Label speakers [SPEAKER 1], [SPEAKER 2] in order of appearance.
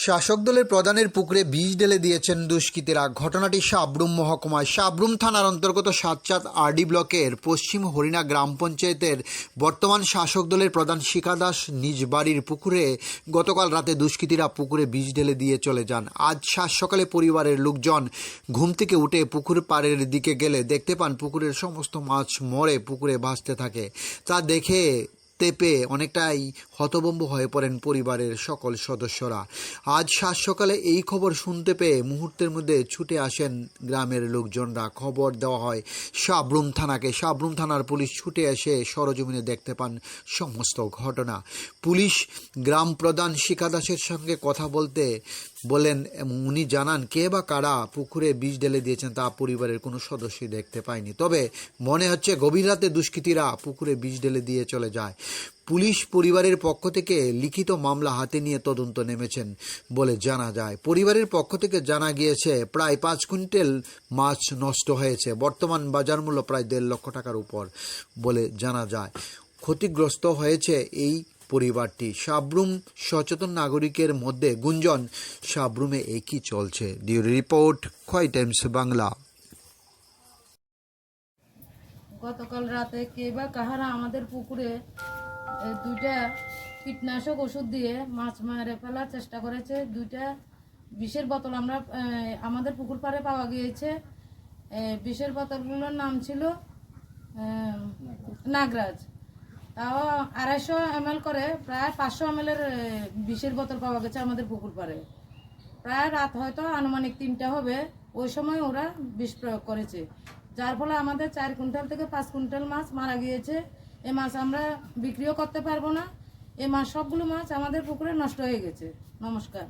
[SPEAKER 1] শাসক দলের প্রধানের পুকুরে বিষ ঢেলে দিয়েছেন দুষ্কৃতীরা। ঘটনাটি সাবরুম মহকুমায় সাবরুম থানার অন্তর্গত সাতচাঁদ আরডি ব্লকের পশ্চিম হরিণা গ্রাম পঞ্চায়েতের বর্তমান শাসক দলের প্রধান শিখা দাস নিজ বাড়ির পুকুরে গতকাল রাতে দুষ্কৃতীরা পুকুরে বিষ ঢেলে দিয়ে চলে যান। আজ সাত সকালে পরিবারের লোকজন ঘুম থেকে উঠে পুকুর পাড়ের দিকে গেলে দেখতে পান পুকুরের সমস্ত মাছ মরে পুকুরে ভাসতে থাকে। তা দেখে তেপে অনেকটাই হতভম্ব হয়ে পড়েন পরিবারের সকল সদস্যরা। আজ সাত সকালে এই খবর শুনতে পেয়ে মুহূর্তের মধ্যে ছুটে আসেন গ্রামের লোকজনরা। খবর দেওয়া হয় সাবরুম থানাকে। সাবরুম থানার পুলিশ ছুটে এসে সরজমিনে দেখতে পান সমস্ত ঘটনা। পুলিশ গ্রাম প্রধান শিখা দাসের সঙ্গে কথা বলতে বলেন এবং উনি জানান কে বা কারা পুকুরে বিষ ঢেলে দিয়েছেন তা পরিবারের কোনো সদস্যই দেখতে পায়নি। তবে মনে হচ্ছে গভীর রাতে দুষ্কৃতীরা পুকুরে বিষ ঢেলে দিয়ে চলে যায়। পুলিশ পরিবারের পক্ষ থেকে লিখিত মামলা হাতে নিয়ে তদন্ত নেমেছেন বলে জানা যায়। পরিবারের পক্ষ থেকে জানা গিয়েছে প্রায় 5 কুইন্টাল মাছ নষ্ট হয়েছে। বর্তমান বাজার মূল্য প্রায় 1.5 লক্ষ টাকার উপর বলে জানা যায়। ক্ষতিগ্রস্ত হয়েছে এই পরিবারটি। সাবরুম সচেতন নাগরিকের মধ্যে গুঞ্জন সাবরুমে একই চলছে। ডিউরি রিপোর্ট, খোয়াই টাইমস বাংলা।
[SPEAKER 2] গতকাল রাতে কে বা কাহারা আমাদের পুকুরে দুইটা কীটনাশক ওষুধ দিয়ে মাছ মেরে ফেলার চেষ্টা করেছে। দুইটা বিষের বোতল আমরা আমাদের পুকুর পাড়ে পাওয়া গিয়েছে। বিষের বোতলগুলোর নাম ছিল নাগরাজ। তাও 250 ml করে প্রায় 500 ml এর বিষের বোতল পাওয়া গেছে আমাদের পুকুর পাড়ে। প্রায় রাত হয়তো আনুমানিক 3টা হবে, ওই সময় ওরা বিষ প্রয়োগ করেছে, যার ফলে আমাদের 4 কুইন্টাল থেকে 5 কুইন্টাল মাছ মারা গিয়েছে। এই মাছ আমরা বিক্রিও করতে পারবো না। এই মাছ সবগুলো মাছ আমাদের পুকুরে নষ্ট হয়ে গেছে। নমস্কার।